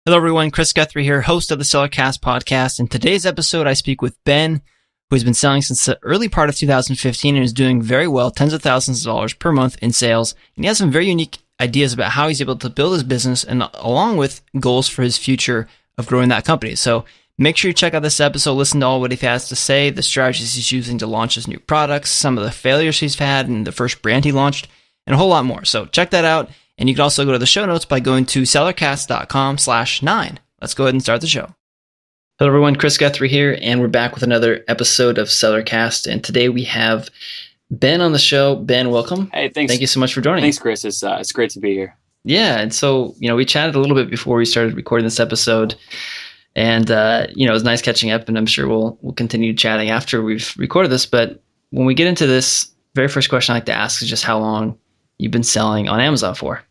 Hello, everyone. Chris Guthrie here, host of the SellerCast podcast. In today's episode, I speak with Ben, who has been selling since the early part of 2015 and is doing very well, tens of thousands of dollars per month in sales. And he has some very unique ideas about how he's able to build his business and along with goals for his future of growing that company. So make sure you check out this episode, listen to all what he has to say, the strategies he's using to launch his new products, some of the failures he's had and the first brand he launched, and a whole lot more. So check that out. And you can also go to the show notes by going to sellercast.com/9. Let's go ahead and start the show. Hello, everyone. Chris Guthrie here, and we're back with another episode of SellerCast. And today we have Ben on the show. Ben, welcome. Hey, thanks. Thank you so much for joining. Thanks, Chris. It's great to be here. Yeah, and so, we chatted a little bit before we started recording this episode. And, it was nice catching up, and I'm sure we'll continue chatting after we've recorded this. But when we get into this, very first question I like to ask is just how long you've been selling on Amazon for.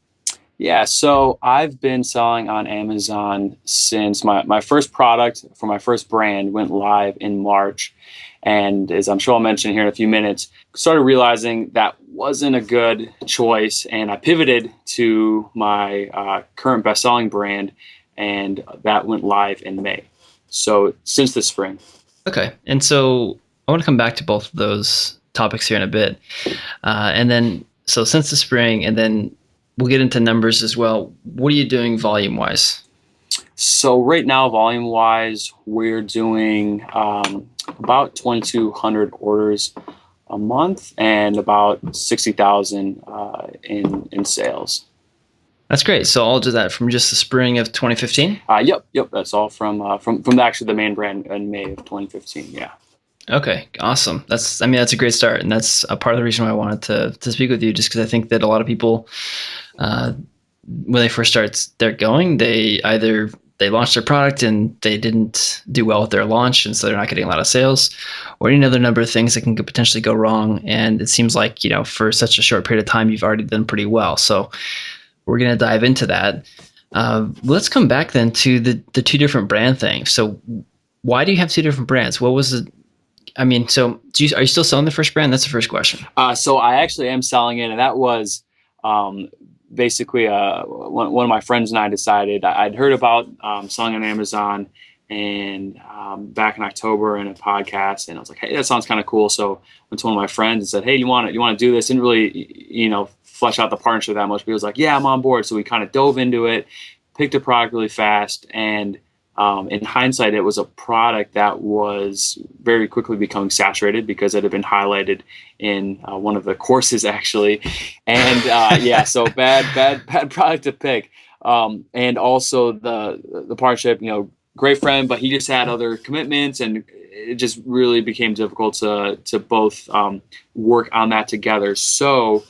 Yeah, so I've been selling on Amazon since my first product for my first brand went live in March. And as I'm sure I'll mention here in a few minutes, started realizing that wasn't a good choice. And I pivoted to my current best-selling brand, and that went live in May. So since the spring. Okay. And so I want to come back to both of those topics here in a bit. So since the spring, and then we'll get into numbers as well. What are you doing volume-wise? So right now, volume-wise, we're doing about 2,200 orders a month and about 60,000 in sales. That's great. So all of that from just the spring of 2015? Yep. That's all from actually the main brand in May of 2015. Yeah. Okay, awesome. That's a great start, and that's a part of the reason why I wanted to speak with you, just because I think that a lot of people, when they first start they launch their product and they didn't do well with their launch, and so they're not getting a lot of sales, or any other number of things that can potentially go wrong. And it seems like for such a short period of time, you've already done pretty well. So we're going to dive into that. Let's come back then to the two different brand things. So why do you have two different brands? What was it? Are you still selling the first brand? That's the first question. So I actually am selling it, and that was basically one of my friends and I decided. I'd heard about selling on Amazon, and back in October in a podcast, and I was like, hey, that sounds kind of cool. So I went to one of my friends and said, hey, you want to do this? Didn't really flesh out the partnership that much, but he was like, yeah, I'm on board. So we kind of dove into it, picked a product really fast, and in hindsight, it was a product that was very quickly becoming saturated because it had been highlighted in one of the courses, actually. And so bad product to pick. And also the partnership, great friend, but he just had other commitments, and it just really became difficult to both work on that together. So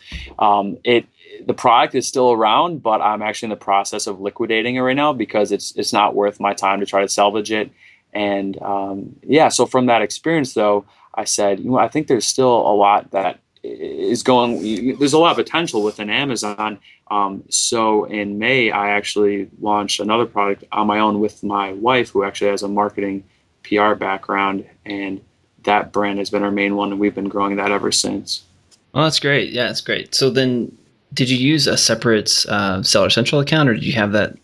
the product is still around, but I'm actually in the process of liquidating it right now because it's not worth my time to try to salvage it. And so from that experience, though, I said, I think there's still a lot that is going. There's a lot of potential within Amazon. So in May, I actually launched another product on my own with my wife, who actually has a marketing PR background, and that brand has been our main one, and we've been growing that ever since. Oh, that's great. Yeah, that's great. So then, did you use a separate Seller Central account, or did you have that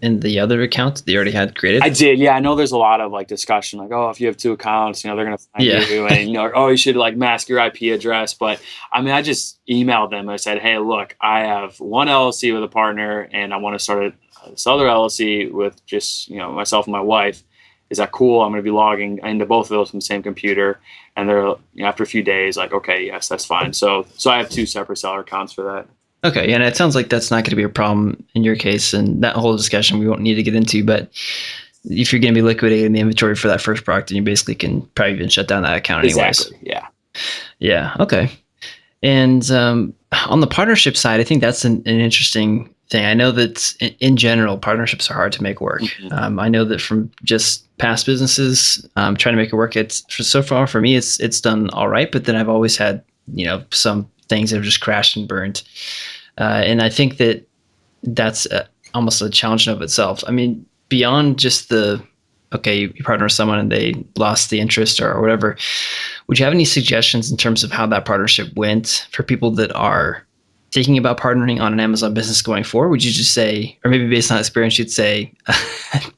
in the other account that you already had created? I did. Yeah, I know there's a lot of discussion, if you have two accounts, they're going to find you, and you should mask your IP address. But I just emailed them. I said, hey, look, I have one LLC with a partner, and I want to start this other LLC with just myself and my wife. Is that cool? I'm going to be logging into both of those from the same computer. And they're after a few days, okay, yes, that's fine. So I have two separate seller accounts for that. Okay, and it sounds like that's not going to be a problem in your case, and that whole discussion we won't need to get into. But if you're going to be liquidating the inventory for that first product, then you basically can probably even shut down that account anyways. Exactly. Yeah. Yeah. Okay. And on the partnership side, I think that's an interesting thing. I know that in general, partnerships are hard to make work. Mm-hmm. I know that from just past businesses, trying to make it work. So far for me, it's done all right. But then I've always had some things that have just crashed and burned. And I think that's almost a challenge in of itself. Beyond just you partner with someone and they lost the interest or whatever, would you have any suggestions in terms of how that partnership went for people that are thinking about partnering on an Amazon business going forward? Would you just say, or maybe based on experience, you'd say,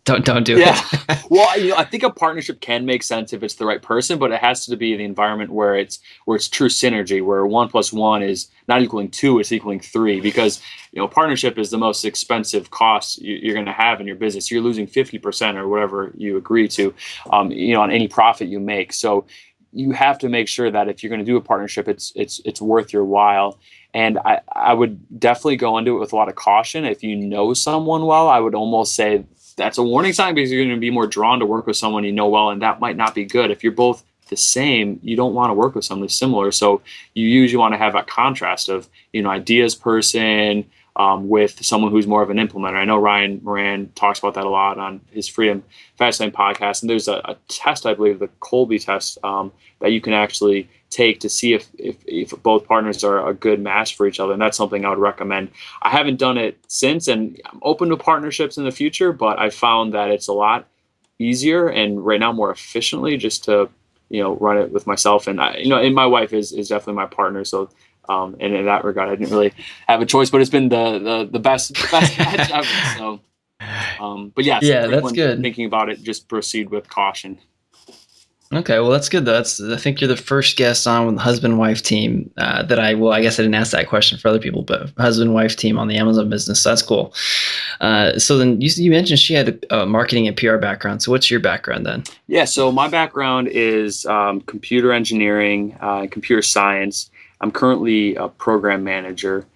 don't do Yeah. it? Well, I think a partnership can make sense if it's the right person, but it has to be the environment where it's true synergy, where 1+1 is not equaling 2, it's equaling 3. Because partnership is the most expensive cost you're going to have in your business. You're losing 50% or whatever you agree to, on any profit you make. So you have to make sure that if you're going to do a partnership, it's worth your while. And I would definitely go into it with a lot of caution. If you know someone well, I would almost say that's a warning sign, because you're going to be more drawn to work with someone you know well, and that might not be good. If you're both the same, you don't want to work with somebody similar. So you usually want to have that contrast of, ideas person with someone who's more of an implementer. I know Ryan Moran talks about that a lot on his Freedom Fastlane podcast. And there's a test, I believe, the Colby test, that you can actually take to see if both partners are a good match for each other. And that's something I would recommend. I haven't done it since, and I'm open to partnerships in the future, but I found that it's a lot easier and right now more efficiently just to, run it with myself. And and my wife is definitely my partner. So, and in that regard, I didn't really have a choice, but it's been the best match ever. So, but yeah, so Yeah, that's good. thinking about it, just proceed with caution. Okay, well, that's good though. I think you're the first guest on with the husband-wife team that I guess I didn't ask that question for other people, but husband-wife team on the Amazon business. So that's cool. So then you mentioned she had a marketing and PR background. So what's your background then? Yeah, so my background is computer engineering, computer science. I'm currently a program manager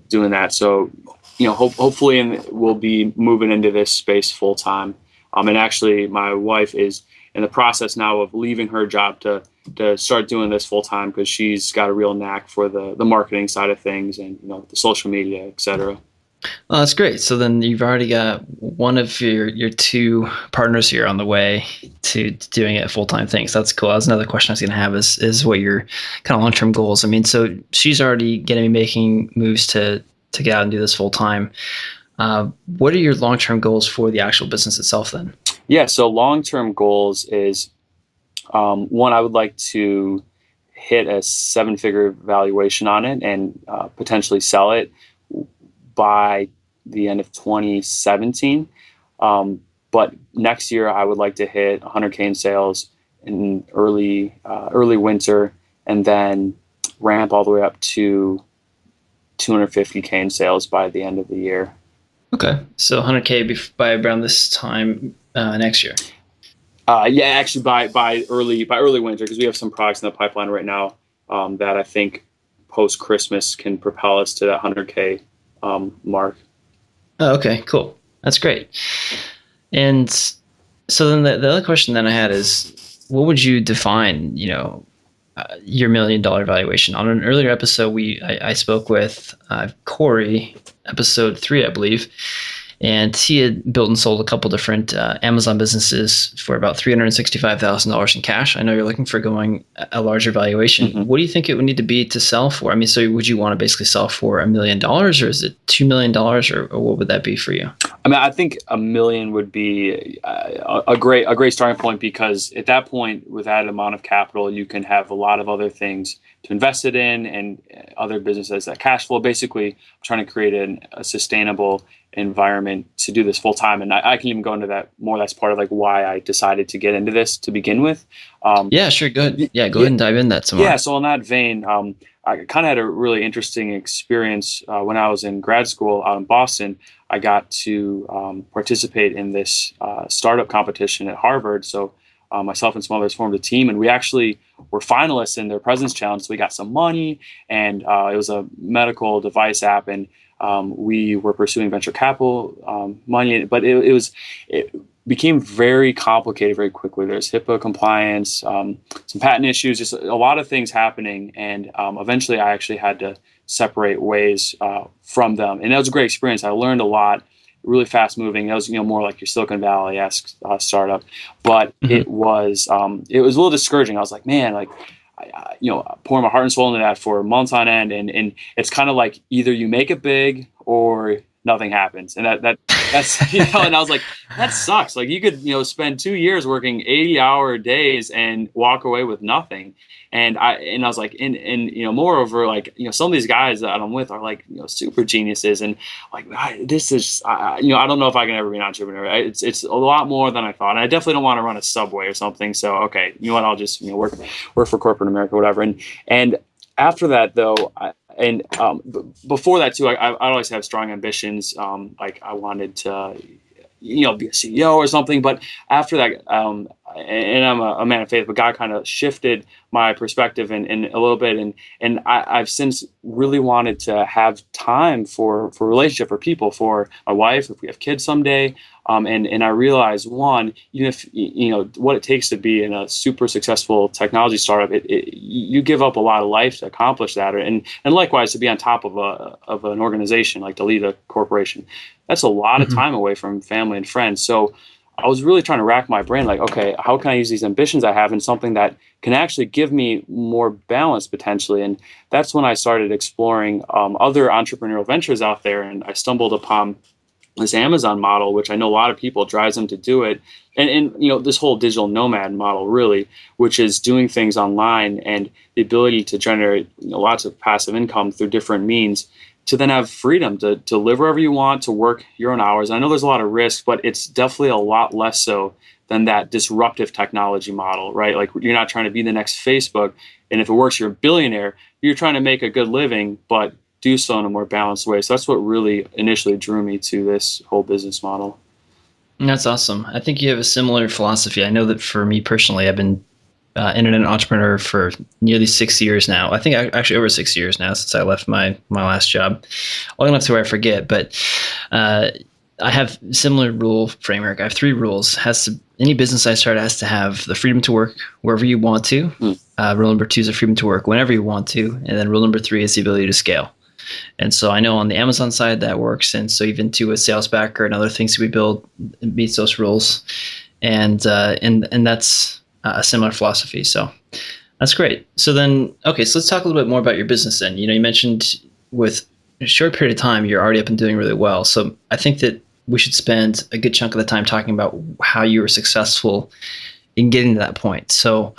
doing that. So, hopefully we'll be moving into this space full time. And actually, my wife is in the process now of leaving her job to start doing this full time, because she's got a real knack for the marketing side of things and the social media, et cetera. Oh, that's great. So then you've already got one of your two partners here on the way to doing it full-time thing. So that's cool. That's another question I was going to have is what your kind of long-term goals. I mean, so she's already going to be making moves to get out and do this full-time. What are your long-term goals for the actual business itself then? Yeah, so long-term goals is one, I would like to hit a 7-figure valuation on it and potentially sell it by the end of 2017. But next year, I would like to hit 100K in sales in early winter, and then ramp all the way up to 250K in sales by the end of the year. Okay, so 100K by around this time next year. Yeah, actually by early winter, because we have some products in the pipeline right now that I think post Christmas can propel us to that 100K mark. Oh, okay, cool. That's great. And so then the other question that I had is, what would you define, your $1 million valuation? On an earlier episode, I spoke with Corey, episode 3, I believe, and he had built and sold a couple different Amazon businesses for about $365,000 in cash. I know you're looking for going a larger valuation. Mm-hmm. What do you think it would need to be to sell for? I mean, so would you want to basically sell for $1 million, or is it $2 million, or what would that be for you? I mean, I think $1 million would be a great starting point, because at that point, with that amount of capital, you can have a lot of other things to invest it in and other businesses that cash flow. Basically, I'm trying to create a sustainable environment to do this full time, and I can even go into that more. That's part of like why I decided to get into this to begin with. Yeah, sure. Go ahead. Yeah, go ahead and dive in that some more. Yeah. So in that vein, I kind of had a really interesting experience when I was in grad school out in Boston. I got to participate in this startup competition at Harvard. So myself and some others formed a team, and we actually were finalists in their President's Challenge. So we got some money, and it was a medical device app, and we were pursuing venture capital money, but it became very complicated very quickly. There's HIPAA compliance, some patent issues, just a lot of things happening. And eventually I actually had to separate ways from them. And that was a great experience. I learned a lot, really fast moving. That was, more like your Silicon Valley-esque startup. But mm-hmm. it was a little discouraging. I was like, man, like, pouring my heart and soul into that for months on end. And it's kind of like either you make it big or nothing happens. And that That's, and I was like, that sucks. Like you could, spend 2 years working 80-hour days and walk away with nothing. And I was like, moreover, like, some of these guys that I'm with are like, super geniuses. And like, this is, I don't know if I can ever be an entrepreneur. It's a lot more than I thought. And I definitely don't want to run a Subway or something. So, okay, you know what, I'll just, work for corporate America, whatever. And after that though, before that too, I always have strong ambitions. Like I wanted to, be a CEO or something. But after that, and I'm a man of faith, but God kind of shifted my perspective in a little bit, and I've since really wanted to have time for relationship, for people, for my wife, if we have kids someday. And I realized, one, even if what it takes to be in a super successful technology startup, you give up a lot of life to accomplish that, and likewise to be on top of an organization, like to lead a corporation. That's a lot of time away from family and friends. So I was really trying to rack my brain, like, okay, how can I use these ambitions I have in something that can actually give me more balance potentially? And that's when I started exploring other entrepreneurial ventures out there, and I stumbled upon this Amazon model, which I know a lot of people drives them to do it. And this whole digital nomad model, really, which is doing things online and the ability to generate lots of passive income through different means, to then have freedom to live wherever you want, to work your own hours. I know there's a lot of risk, but it's definitely a lot less so than that disruptive technology model, right? Like you're not trying to be the next Facebook, and if it works, you're a billionaire. You're trying to make a good living, but do so in a more balanced way. So that's what really initially drew me to this whole business model. That's awesome. I think you have a similar philosophy. I know that for me personally, I've been internet entrepreneur for nearly 6 years now. I think actually over 6 years now since I left my last job. Long enough to where I forget, but I have similar rule framework. I have 3 rules. Any business I start has to have the freedom to work wherever you want to. Rule number 2 is the freedom to work whenever you want to. And then rule number 3 is the ability to scale. And so I know on the Amazon side that works. And so even to a sales backer and other things we build, it meets those rules. And that's a similar philosophy. So that's great. So then, okay, so let's talk a little bit more about your business then. You mentioned with a short period of time, you're already up and doing really well. So I think that we should spend a good chunk of the time talking about how you were successful in getting to that point. So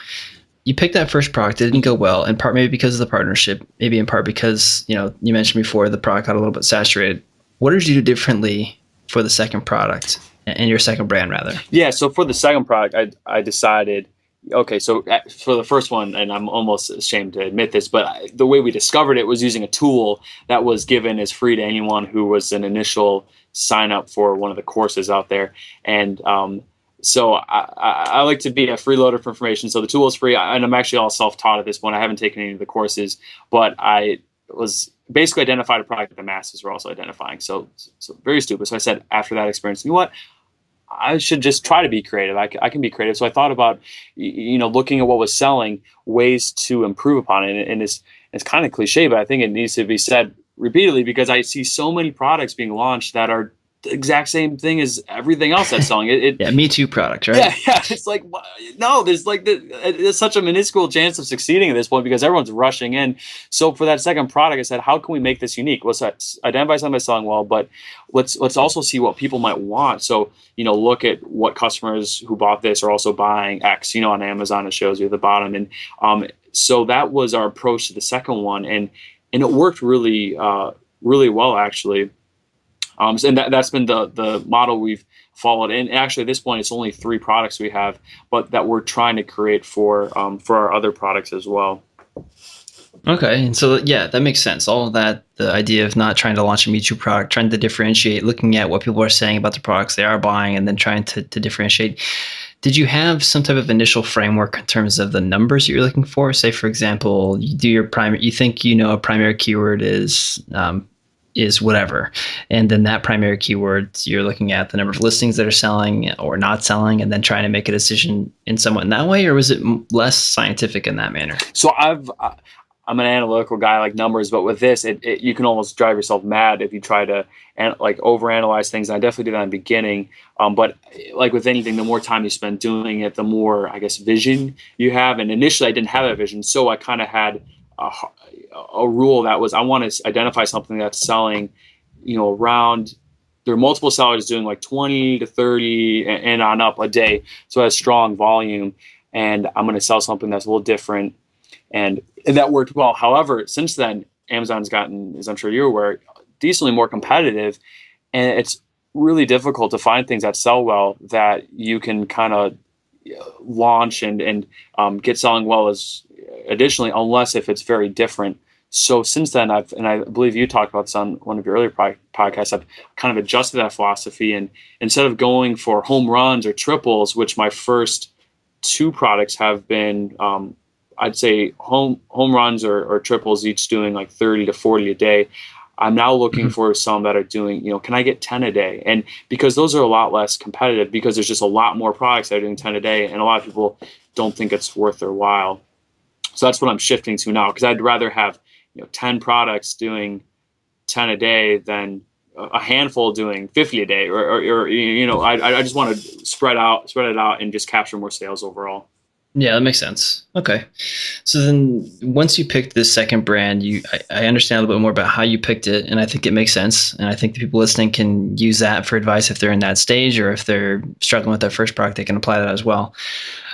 you picked that first product, it didn't go well, in part maybe because of the partnership, maybe in part because, you mentioned before the product got a little bit saturated. What did you do differently for the second product and your second brand rather? Yeah, so for the second product, I decided, okay, so for the first one, and I'm almost ashamed to admit this, but the way we discovered it was using a tool that was given as free to anyone who was an initial sign up for one of the courses out there. And so I like to be a freeloader for information. So the tool is free, and I'm actually all self-taught at this point. I haven't taken any of the courses, but I was basically identified a product that the masses were also identifying. So very stupid. So I said, after that experience, you know what? I should just try to be creative. I can be creative. So I thought about, looking at what was selling, ways to improve upon it. And it's kind of cliche, but I think it needs to be said repeatedly, because I see so many products being launched that are the exact same thing as everything else that's selling. Yeah, Me Too product, right? Yeah. It's like, no, there's such a minuscule chance of succeeding at this point because everyone's rushing in. So for that second product, I said, how can we make this unique? Let's identify something that's selling well, but let's also see what people might want. So, look at what customers who bought this are also buying X, on Amazon, it shows you at the bottom. And so that was our approach to the second one. And it worked really, really well, actually. And that's been the model we've followed. And actually, at this point, it's only 3 products we have, but that we're trying to create for our other products as well. Okay, and so yeah, that makes sense. All of that, the idea of not trying to launch a Me Too product, trying to differentiate, looking at what people are saying about the products they are buying, and then trying to differentiate. Did you have some type of initial framework in terms of the numbers you're looking for? Say, for example, you do you think a primary keyword is whatever. And then that primary keyword, you're looking at the number of listings that are selling or not selling, and then trying to make a decision in somewhat in that way, or was it less scientific in that manner? So I'm an analytical guy, I like numbers, but with this, you can almost drive yourself mad if you try to overanalyze things. And I definitely did that in the beginning. But like with anything, the more time you spend doing it, the more, I guess, vision you have. And initially I didn't have that vision. So I kind of had a rule that was, I want to identify something that's selling, around there are multiple sellers doing like 20 to 30 and on up a day. So it has strong volume, and I'm going to sell something that's a little different. And that worked well. However, since then, Amazon's gotten, as I'm sure you're aware, decently more competitive, and it's really difficult to find things that sell well that you can kind of launch and get selling well as additionally, unless if it's very different. So since then, I believe you talked about this on one of your earlier podcasts, I've kind of adjusted that philosophy, and instead of going for home runs or triples, which my first two products have been, I'd say home runs or triples, each doing like 30 to 40 a day. I'm now looking for some that are doing, can I get 10 a day? And because those are a lot less competitive, because there's just a lot more products that are doing 10 a day, and a lot of people don't think it's worth their while. So that's what I'm shifting to now, because I'd rather have 10 products doing 10 a day than a handful doing 50 a day, or I just want to spread it out and just capture more sales overall. Yeah, that makes sense. Okay. So then once you picked this second brand, I understand a little bit more about how you picked it, and I think it makes sense. And I think the people listening can use that for advice if they're in that stage, or if they're struggling with their first product, they can apply that as well.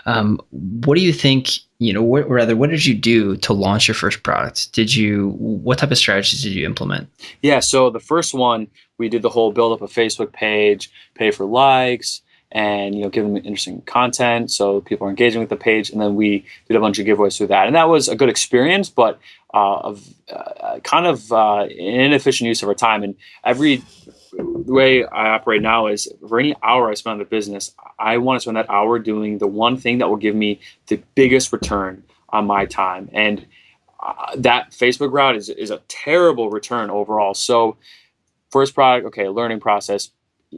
What do you think, what did you do to launch your first product? What type of strategies did you implement? Yeah, so the first one, we did the whole build up a Facebook page, pay for likes, and give them interesting content so people are engaging with the page, and then we did a bunch of giveaways through that, and that was a good experience, but kind of inefficient use of our time. And the way I operate now is, for any hour I spend on the business, I want to spend that hour doing the one thing that will give me the biggest return on my time, and that Facebook route is a terrible return overall. So first product, okay, learning process.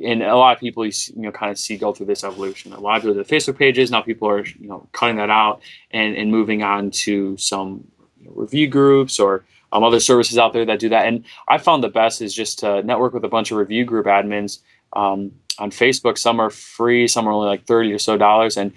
And a lot of people, kind of see go through this evolution. A lot of people do the Facebook pages. Now people are, cutting that out and moving on to some review groups or other services out there that do that. And I found the best is just to network with a bunch of review group admins on Facebook. Some are free, some are only like $30 or so, and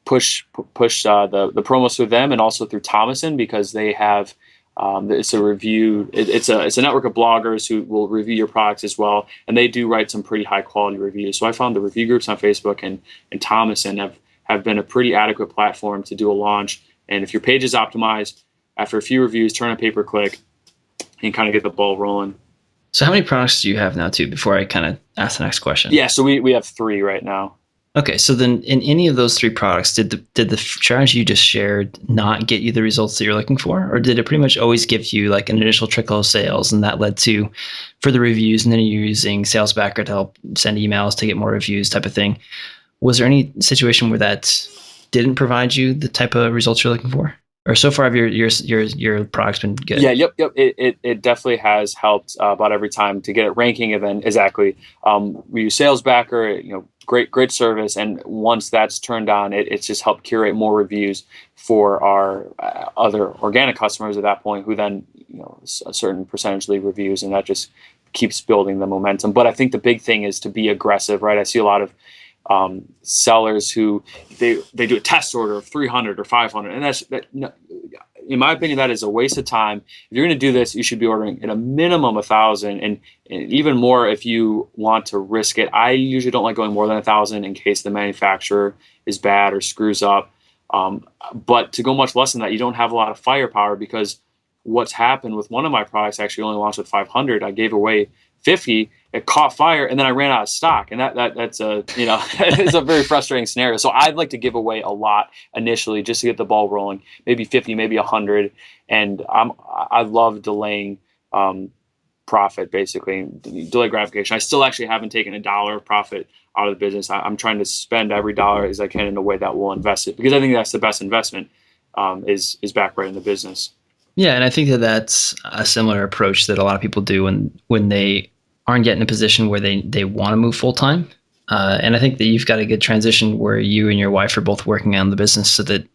push the promos through them, and also through Thomason, because they have. It's a review. It's a network of bloggers who will review your products as well, and they do write some pretty high quality reviews. So I found the review groups on Facebook and Thomason have been a pretty adequate platform to do a launch. And if your page is optimized, after a few reviews, turn a pay-per-click and kind of get the ball rolling. So how many products do you have now, too, before I kind of ask the next question? Yeah, so we have 3 right now. Okay, so then in any of those 3 products, did the strategy you just shared not get you the results that you're looking for? Or did it pretty much always give you like an initial trickle of sales, and that led to further reviews, and then you're using SalesBacker to help send emails to get more reviews type of thing? Was there any situation where that didn't provide you the type of results you're looking for? Or so far have your product's been good? Yeah, yep. It definitely has helped about every time to get it ranking, and then exactly. We use SalesBacker, great service, and once that's turned on, it's just helped curate more reviews for our other organic customers at that point, who then a certain percentage leave reviews, and that just keeps building the momentum. But I think the big thing is to be aggressive, right? I see a lot of sellers who they do a test order of 300 or 500, and in my opinion, that is a waste of time. If you're going to do this, you should be ordering at a minimum 1,000, and even more if you want to risk it. I usually don't like going more than 1,000 in case the manufacturer is bad or screws up. But to go much less than that, you don't have a lot of firepower, because what's happened with one of my products, actually only launched with 500. I gave away 50. It caught fire, and then I ran out of stock, and that's a it's a very frustrating scenario. So I'd like to give away a lot initially just to get the ball rolling, maybe 50, maybe 100, and I love delaying profit, basically delay gratification. I still actually haven't taken $1 of profit out of the business. I'm trying to spend every dollar as I can in a way that will invest it, because I think that's the best investment is back right in the business. Yeah, and I think that's a similar approach that a lot of people do when they aren't yet in a position where they want to move full time. And I think that you've got a good transition where you and your wife are both working on the business, so that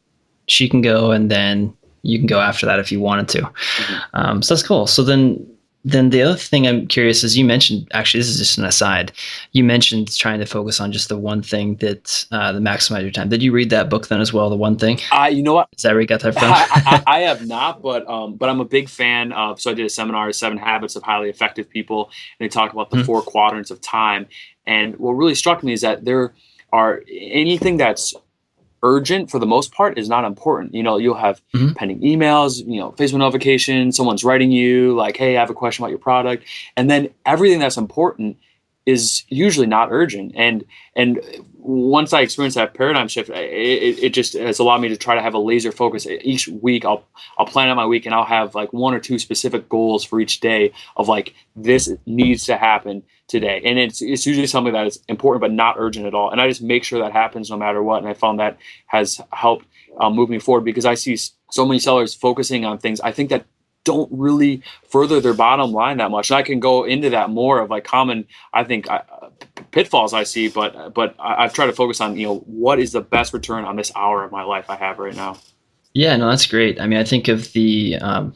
she can go and then you can go after that if you wanted to. So that's cool. So then then the other thing I'm curious is you mentioned, actually, this is just an aside. You mentioned trying to focus on just the one thing that maximize your time. Did you read that book then as well, The One Thing? You know what? Is that where you got that from? I have not, but I'm a big fan of. So I did a seminar, 7 Habits of Highly Effective People, and they talk about the 4 quadrants of time. And what really struck me is that there are anything that's urgent for the most part is not important. You'll have pending emails, Facebook notifications, someone's writing you like, hey, I have a question about your product. And then everything that's important is usually not urgent. And once I experienced that paradigm shift, it just has allowed me to try to have a laser focus. Each week I'll plan out my week, and I'll have like 1 or 2 specific goals for each day of like, this needs to happen today. And it's usually something that is important but not urgent at all. And I just make sure that happens no matter what. And I found that has helped move me forward, because I see so many sellers focusing on things I think that don't really further their bottom line that much. And I can go into that more of like common, I think, pitfalls I see, but I've tried to focus on, what is the best return on this hour of my life I have right now. Yeah, no, that's great. I mean, I think of the, I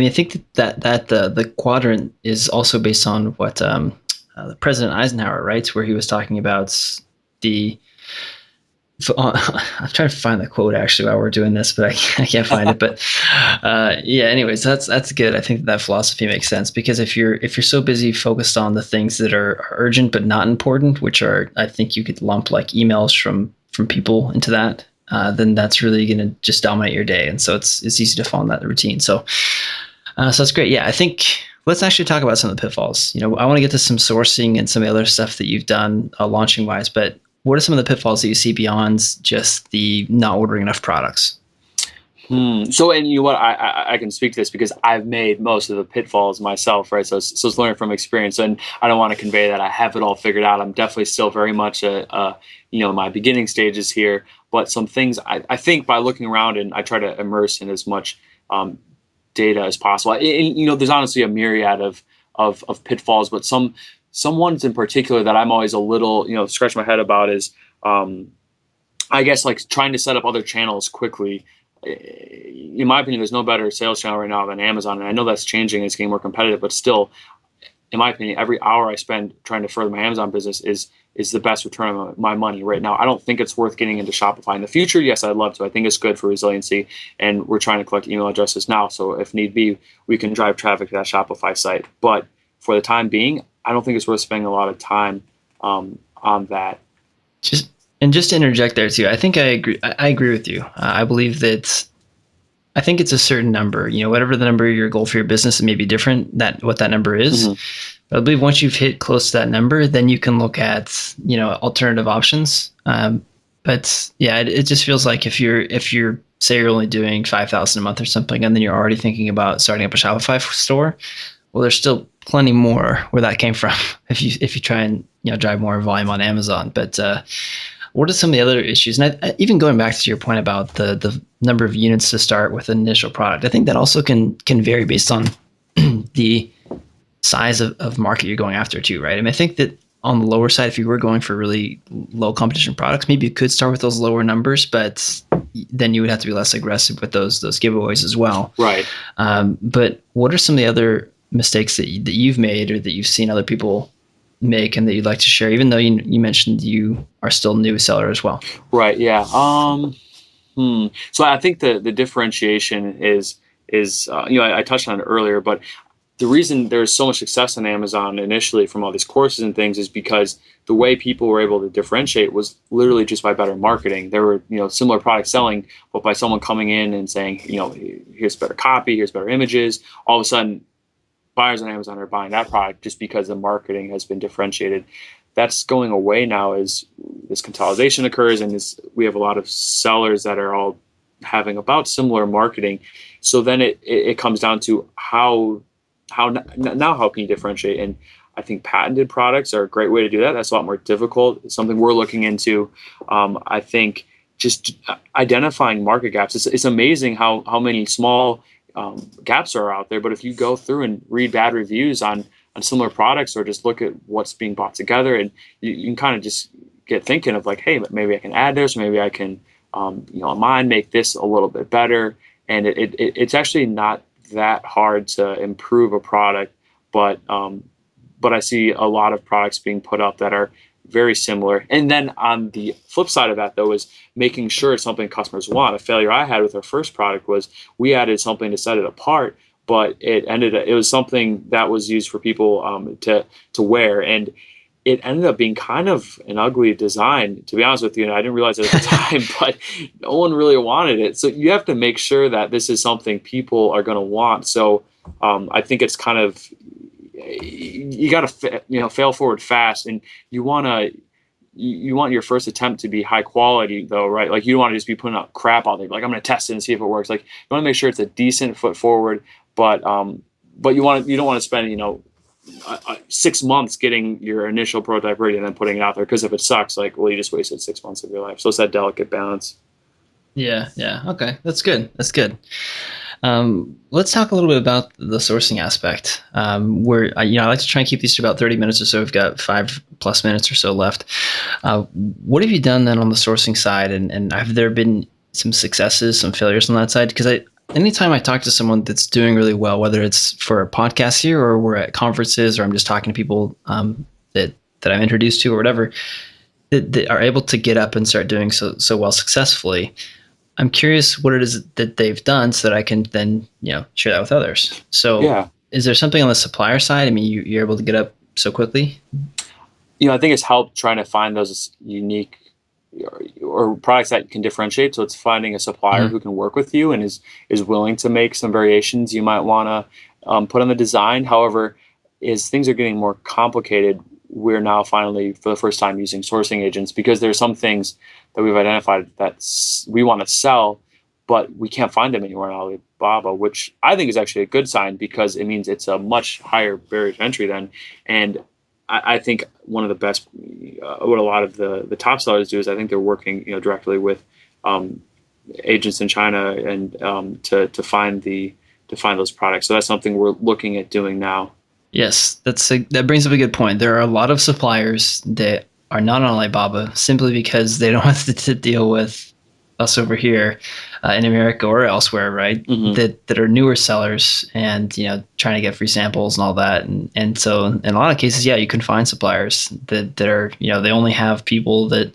think that the quadrant is also based on what the President Eisenhower writes, where he was talking about the, I'm trying to find the quote actually while we're doing this, but I can't find it. But yeah, anyways, that's good. I think that philosophy makes sense, because if you're so busy focused on the things that are urgent but not important, which are, I think you could lump like emails from people into that, then that's really going to just dominate your day. And so it's easy to fall in that routine. So that's great. Yeah, I think let's actually talk about some of the pitfalls. I want to get to some sourcing and some of the other stuff that you've done launching wise, but what are some of the pitfalls that you see beyond just the not ordering enough products? So, and you know what, I can speak to this because I've made most of the pitfalls myself, right? So it's learning from experience, and I don't want to convey that I have it all figured out. I'm definitely still very much my beginning stages here, but some things I think by looking around, and I try to immerse in as much data as possible. And, there's honestly a myriad of pitfalls, but some ones in particular that I'm always a little, scratch my head about is, I guess, like trying to set up other channels quickly. In my opinion, there's no better sales channel right now than Amazon. And I know that's changing. It's getting more competitive, but still, in my opinion, every hour I spend trying to further my Amazon business is the best return on my money right now. I don't think it's worth getting into Shopify in the future. Yes, I'd love to. I think it's good for resiliency, and we're trying to collect email addresses now. So if need be, we can drive traffic to that Shopify site. But for the time being, I don't think it's worth spending a lot of time on that. Just to interject there too, I think I agree. I agree with you. I believe that. I think it's a certain number. Whatever the number your goal for your business, it may be different. What that number is. But I believe once you've hit close to that number, then you can look at alternative options. But yeah, it just feels like if you're say you're only doing 5,000 a month or something, and then you're already thinking about starting up a Shopify store, well, there's still plenty more where that came from if you try and drive more volume on Amazon. But what are some of the other issues? And even going back to your point about the number of units to start with an initial product, I think that also can vary based on the size of market you're going after too, right? I mean, I think that on the lower side, if you were going for really low competition products, maybe you could start with those lower numbers, but then you would have to be less aggressive with those giveaways as well. Right. But what are some of the other mistakes that you've made or that you've seen other people make and that you'd like to share, even though you mentioned you are still a new seller as well? Right. Yeah. So I think the differentiation is I touched on it earlier, but the reason there's so much success on Amazon initially from all these courses and things is because the way people were able to differentiate was literally just by better marketing. There were, similar products selling, but by someone coming in and saying, here's better copy, here's better images, all of a sudden buyers on Amazon are buying that product just because the marketing has been differentiated. That's going away now as this consolidation occurs, and we have a lot of sellers that are all having about similar marketing. So then it comes down to how can you differentiate? And I think patented products are a great way to do that. That's a lot more difficult. It's something we're looking into. I think just identifying market gaps. It's amazing how many small gaps are out there. But if you go through and read bad reviews on similar products, or just look at what's being bought together, and you can kind of just get thinking of like, hey, maybe I can add this, maybe I can, make this a little bit better. And it's actually not that hard to improve a product, but I see a lot of products being put up that are very similar. And then on the flip side of that, though, is making sure it's something customers want. A failure I had with our first product was we added something to set it apart, but it was something that was used for people to wear, and it ended up being kind of an ugly design, to be honest with you. And I didn't realize it at the time, but no one really wanted it. So you have to make sure that this is something people are going to want. So I think it's kind of, you got to fail forward fast, and you want your first attempt to be high quality, though, right? Like, you don't want to just be putting out crap out there. Like, I'm going to test it and see if it works. Like, you want to make sure it's a decent foot forward, but you don't want to spend 6 months getting your initial prototype ready and then putting it out there, because if it sucks, like, well, you just wasted 6 months of your life. So it's that delicate balance. Yeah. Okay, that's good. Let's talk a little bit about the sourcing aspect. Where I like to try and keep these to about 30 minutes or so. We've got 5+ minutes or so left. What have you done then on the sourcing side, and have there been some successes, some failures on that side? Because anytime I talk to someone that's doing really well, whether it's for a podcast here or we're at conferences or I'm just talking to people that I'm introduced to or whatever, that are able to get up and start doing so well successfully, I'm curious what it is that they've done so that I can then share that with others. So yeah. Is there something on the supplier side? I mean, you're able to get up so quickly? I think it's helped trying to find those unique or products that can differentiate. So it's finding a supplier who can work with you and is willing to make some variations you might want to put on the design. However, as things are getting more complicated, we're now finally, for the first time, using sourcing agents, because there are some things that we've identified that we want to sell, but we can't find them anywhere on Alibaba, which I think is actually a good sign, because it means it's a much higher barrier to entry then. And I think one of the best, what a lot of the top sellers do is I think they're working directly with agents in China and to find those products. So that's something we're looking at doing now. Yes, that brings up a good point. There are a lot of suppliers that are not on Alibaba simply because they don't want to deal with us over here in America or elsewhere, right? Mm-hmm. That are newer sellers and trying to get free samples and all that, and so in a lot of cases, you can find suppliers that are they only have people that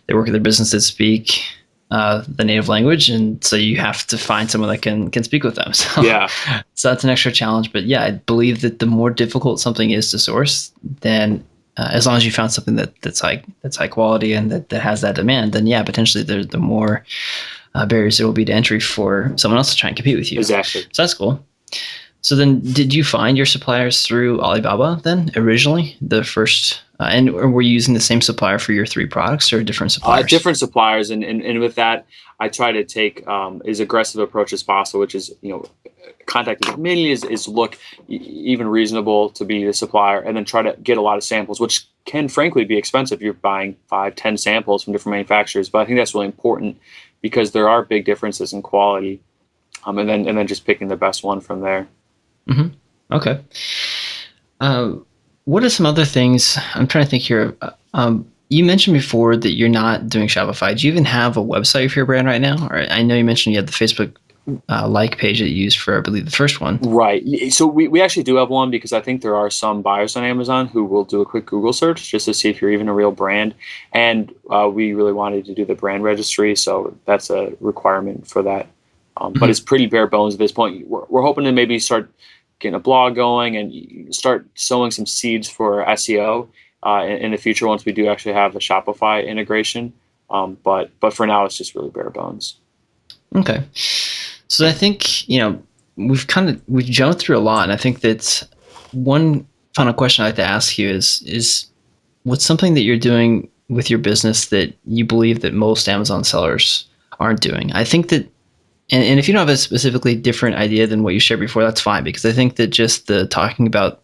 they work in their business that speak the native language, and so you have to find someone that can speak with them. So so that's an extra challenge. But I believe that the more difficult something is to source, then as long as you found something that's high quality and that has that demand, then potentially the more barriers there will be to entry for someone else to try and compete with you. Exactly. So that's cool. So then, did you find your suppliers through Alibaba then originally, the first, or were you using the same supplier for your 3 products or different suppliers? Different suppliers, and with that, I try to take as aggressive approach as possible, which is contacting as many as look even reasonable to be the supplier, and then try to get a lot of samples, which can frankly be expensive. You're buying 5-10 samples from different manufacturers, but I think that's really important because there are big differences in quality, and then just picking the best one from there. Mm-hmm. Okay. What are some other things? I'm trying to think here. You mentioned before that you're not doing Shopify. Do you even have a website for your brand right now? Or I know you mentioned you had the Facebook like page that you used for, I believe, the first one. Right. So we actually do have one, because I think there are some buyers on Amazon who will do a quick Google search just to see if you're even a real brand. And we really wanted to do the brand registry, so that's a requirement for that. But it's pretty bare bones at this point. We're hoping to maybe start getting a blog going and start sowing some seeds for SEO in the future once we do actually have a Shopify integration. But for now, it's just really bare bones. Okay. So I think, we've jumped through a lot. And I think that one final question I'd like to ask you is what's something that you're doing with your business that you believe that most Amazon sellers aren't doing? I think that, and if you don't have a specifically different idea than what you shared before, that's fine, because I think that just the talking about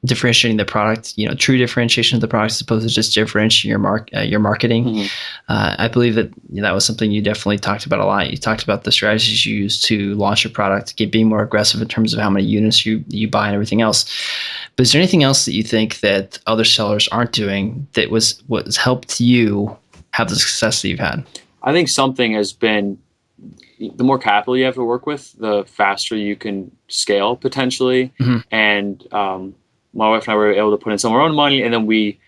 differentiating the product, true differentiation of the product as opposed to just differentiating your marketing. Mm-hmm. I believe that that was something you definitely talked about a lot. You talked about the strategies you use to launch a product, being more aggressive in terms of how many units you buy and everything else. But is there anything else that you think that other sellers aren't doing that was helped you have the success that you've had? I think something has been the more capital you have to work with, the faster you can scale potentially. Mm-hmm. And my wife and I were able to put in some of our own money, and then we,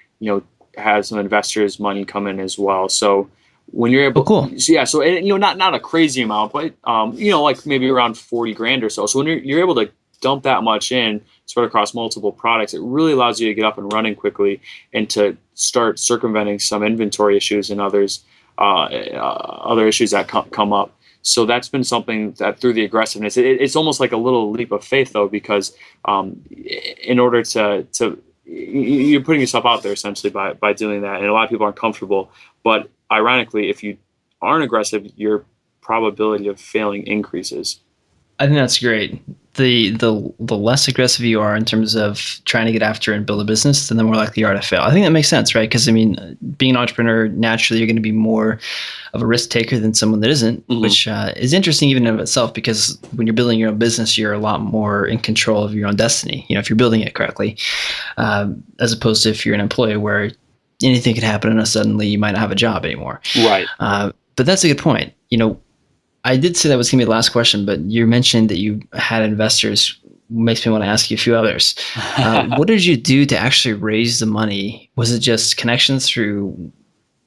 had some investors' money come in as well. So when you're able, cool. so not a crazy amount, but like maybe around 40 grand or so. So when you're able to dump that much in, spread across multiple products, it really allows you to get up and running quickly and to start circumventing some inventory issues and other issues that come up. So that's been something that through the aggressiveness, it's almost like a little leap of faith though, because in order to you're putting yourself out there essentially by doing that, and a lot of people aren't comfortable. But ironically, if you aren't aggressive, your probability of failing increases. I think that's great. The less aggressive you are in terms of trying to get after and build a business, then the more likely you are to fail. I think that makes sense, right? Because being an entrepreneur, naturally, you're going to be more of a risk taker than someone that isn't, Mm-hmm. which is interesting even in of itself, because when you're building your own business, you're a lot more in control of your own destiny, if you're building it correctly, as opposed to if you're an employee where anything could happen and suddenly you might not have a job anymore. Right. But that's a good point. I did say that was going to be the last question, but you mentioned that you had investors. Makes me want to ask you a few others. What did you do to actually raise the money? Was it just connections through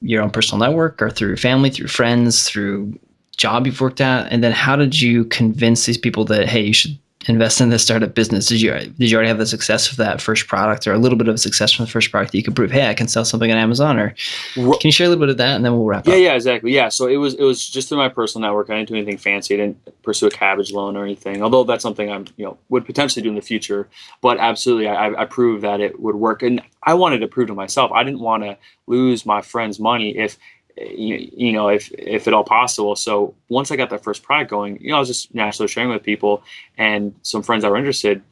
your own personal network, or through family, through friends, through job you've worked at? And then how did you convince these people that, hey, you should invest in this startup business? Did you already have the success of that first product, or a little bit of success from the first product that you could prove, hey, I can sell something on Amazon? Or can you share a little bit of that, and then we'll wrap up? Yeah, exactly. Yeah, so it was just through my personal network. I didn't do anything fancy. I didn't pursue a cabbage loan or anything, although that's something I'm would potentially do in the future. But absolutely, I proved that it would work, and I wanted to prove to myself. I didn't want to lose my friend's money if at all possible. So once I got that first product going, I was just naturally sharing with people, and some friends that were interested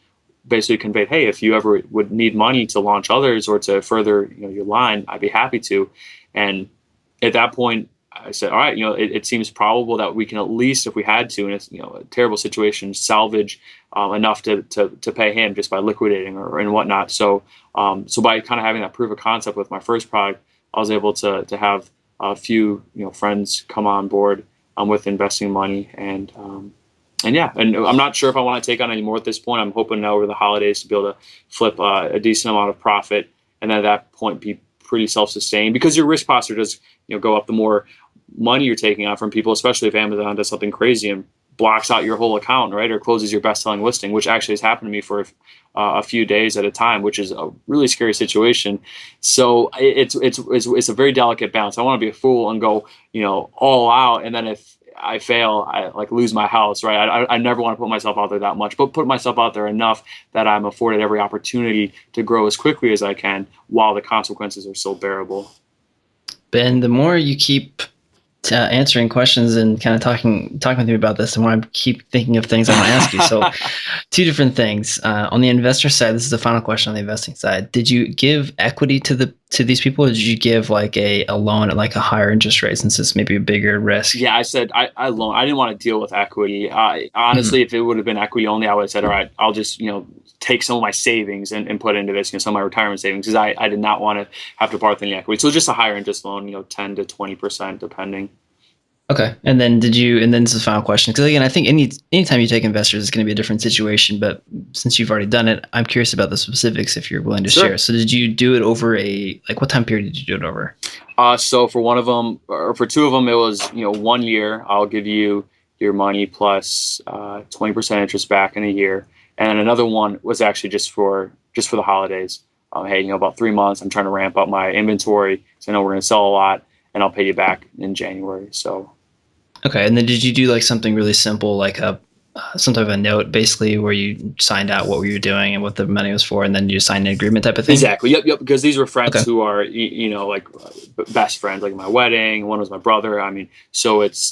basically conveyed, hey, if you ever would need money to launch others or to further your line, I'd be happy to. And at that point, I said, all right, it seems probable that we can at least, if we had to, in a terrible situation, salvage enough to pay him just by liquidating and whatnot. So by kind of having that proof of concept with my first product, I was able to have a few friends come on board with investing money, and I'm not sure if I want to take on any more at this point. I'm hoping now over the holidays to be able to flip a decent amount of profit, and then at that point be pretty self-sustained, because your risk posture does go up the more money you're taking on from people, especially if Amazon does something crazy and blocks out your whole account, right, or closes your best-selling listing, which actually has happened to me for a few days at a time, which is a really scary situation. So it's a very delicate balance. I want to be a fool and go all out, and then if I fail, I lose my house, right? I never want to put myself out there that much, but put myself out there enough that I'm afforded every opportunity to grow as quickly as I can while the consequences are still bearable. Ben, the more you keep answering questions and kind of talking with me about this, the more I keep thinking of things I want to ask you. So two different things. On the investor side, this is the final question on the investing side. Did you give equity to these people, or did you give a loan at a higher interest rate, since it's maybe a bigger risk? Yeah, I said I loan. I didn't want to deal with equity. Honestly, if it would have been equity only, I would have said, all right, I'll just take some of my savings and put into this, some of my retirement savings, because I did not want to have to borrow any equity. So just a higher interest loan, 10 to 20% depending. Okay. And then this is the final question, because again, I think anytime you take investors, it's going to be a different situation. But since you've already done it, I'm curious about the specifics if you're willing to share. So did you do it over what time period did you do it over? So for one of them, or for two of them, it was 1 year. I'll give you your money plus 20% interest back in a year. And another one was actually just for the holidays. Hey, about 3 months, I'm trying to ramp up my inventory because I know we're going to sell a lot, and I'll pay you back in January. So. Okay. And then did you do something really simple, some type of a note, basically, where you signed out what you were doing and what the money was for, and then you signed an agreement type of thing? Exactly. Yep. Because these were friends who are, best friends, like my wedding. One was my brother. I mean, so it's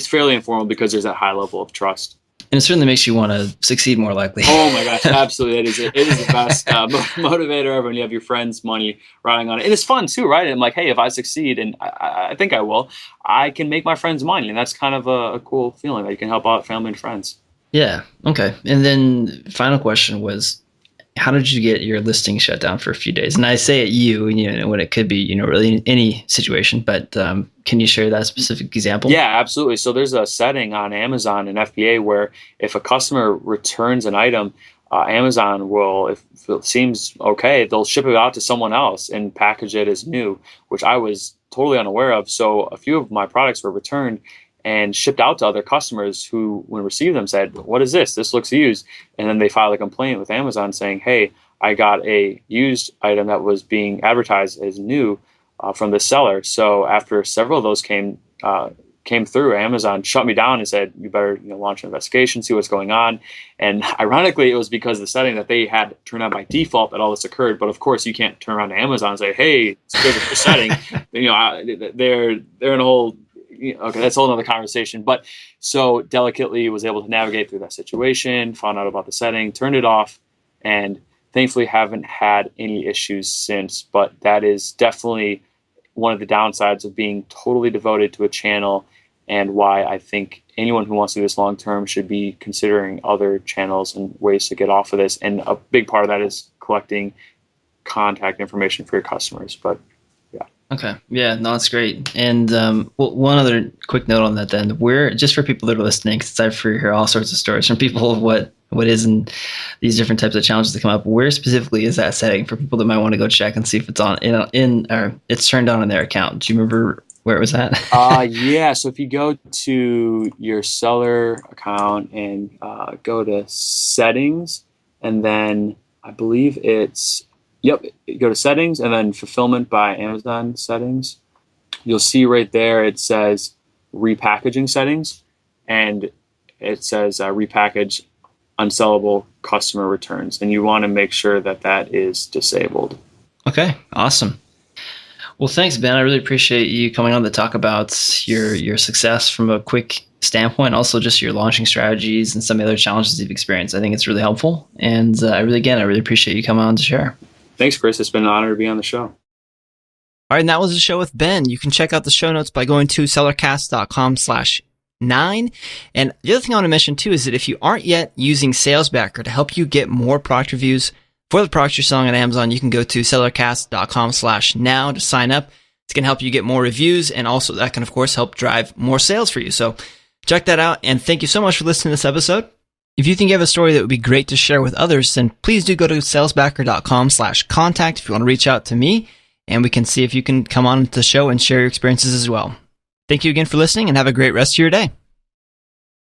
fairly informal because there's that high level of trust. And it certainly makes you want to succeed more likely. Oh my gosh, absolutely. It is the best motivator ever when you have your friends' money riding on it. And it's fun too, right? I'm like, hey, if I succeed, and I think I will, I can make my friends money. And that's kind of a cool feeling that you can help out family and friends. Yeah. Okay. And then final question was, how did you get your listing shut down for a few days? And I say it when it could be, really in any situation, but can you share that specific example? Yeah, absolutely. So there's a setting on Amazon and FBA where if a customer returns an item, Amazon will, if it seems okay, they'll ship it out to someone else and package it as new, which I was totally unaware of. So a few of my products were returned and shipped out to other customers who, when received them, said, "What is this? This looks used." And then they filed a complaint with Amazon saying, "Hey, I got a used item that was being advertised as new from the seller." So after several of those came through, Amazon shut me down and said, "You better launch an investigation, see what's going on." And ironically, it was because the setting that they had turned on by default that all this occurred. But of course, you can't turn around to Amazon and say, "Hey, it's because of the setting." They're in a whole. Okay, that's a whole other conversation. But so delicately was able to navigate through that situation, found out about the setting, turned it off, and thankfully haven't had any issues since. But that is definitely one of the downsides of being totally devoted to a channel, and why I think anyone who wants to do this long term should be considering other channels and ways to get off of this. And a big part of that is collecting contact information for your customers. But okay. Yeah, no, that's great. And one other quick note on that then, where, just for people that are listening, because I've heard all sorts of stories from people of what is in these different types of challenges that come up, where specifically is that setting for people that might want to go check and see if it's on or it's turned on in their account? Do you remember where it was at? Yeah. So if you go to your seller account and go to settings, and then I believe it's, go to settings and then fulfillment by Amazon settings. You'll see right there, it says repackaging settings, and it says repackage unsellable customer returns. And you want to make sure that that is disabled. Okay, awesome. Well, thanks, Ben. I really appreciate you coming on to talk about your success from a quick standpoint, also just your launching strategies and some of the other challenges you've experienced. I think it's really helpful. And I really appreciate you coming on to share. Thanks, Chris. It's been an honor to be on the show. All right, and that was the show with Ben. You can check out the show notes by going to sellercast.com/9. And the other thing I want to mention too is that if you aren't yet using SalesBacker to help you get more product reviews for the products you're selling on Amazon, you can go to sellercast.com/now to sign up. It's going to help you get more reviews, and also that can, of course, help drive more sales for you. So check that out, and thank you so much for listening to this episode. If you think you have a story that would be great to share with others, then please do go to salesbacker.com/contact if you want to reach out to me, and we can see if you can come on to the show and share your experiences as well. Thank you again for listening, and have a great rest of your day.